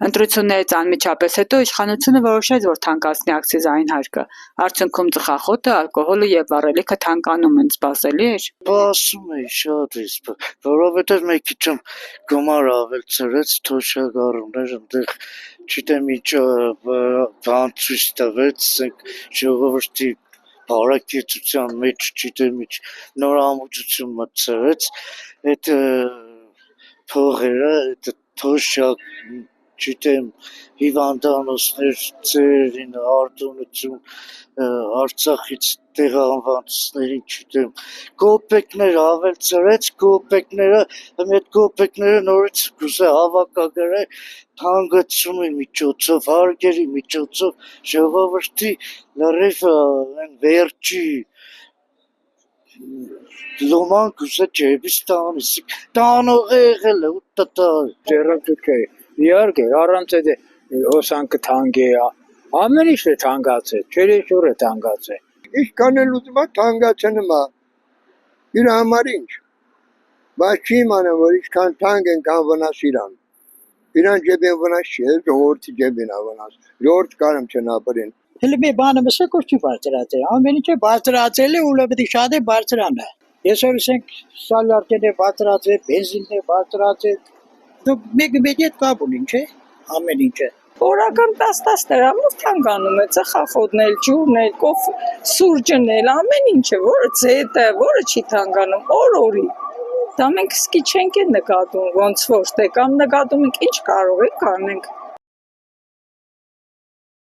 Ընտրություններից անմիջապես հետո իշխանությունը որոշեց, որ թանկացնի ակցիզային հարկը։ Արդյունքում ծխախոտը, ալկոհոլը եւ վառելիքը թանկանում են, սպասելի էր։ Սպասում էի շատ էի, որովհետեւ մի քիչ գումար ավել ծրեց թոշակառուներ, այնտեղ չգիտեմ ինչ բան ցույց տվեց, ժողովրդի բարակեցության մեջ չգիտեմ ինչ նոր ամուսություն մտցրեց, այդ փողերը, այդ թոշակ չգիտեմ հիվանդանոցներ ծերին արտոնություն Արցախից տեղահանվածներին չգիտեմ կոպեկներ ավել ծրեց կոպեկները այդ կոպեկները նորից գուցե հավաքագրել հանգեցումի միջոցով հարգերի միջոցով ժողովրդի լրիվ այն վերջի լոման գուցե ջեբից տանես տանող եղել է ու տտա Ձեռնտուք է իհարկե առանց այդ հոսանքը թանկ է ամեն ինչ է թանկացել չերեշուր է թանկացել Ինչ կանել ուզում է թանկացնում է իր համար ինչ բայց չի իմանա որ ինչքան թանկ են կան վնաս իրան ջեբին վնաս չէ ժողովրդի ջեբին է վնաս ժողովուրդ կարում չեն ապրեն Հələ մի բանը մսը կուր չի բարձրացել ամեն ինչ է բարձրացել ու լավի շատ է բարձրանը Այսօր ասենք սալյարդն է բարձրացել բենզինն է բարձրացել դուք մեկ հետ կապ ունին չէ ամեն ինչը Օրական 10 դրամով թանկանում է ծխախոտն էլ, ջուրն էլ, սուրճն էլ, ամեն ինչը, որը ձետ է, որը չի թանկանում, օր-օրի։ Դա մենք սկի չենք նկատում, ոնց որ թե կամ նկատում ենք ինչ կարող ենք անենք։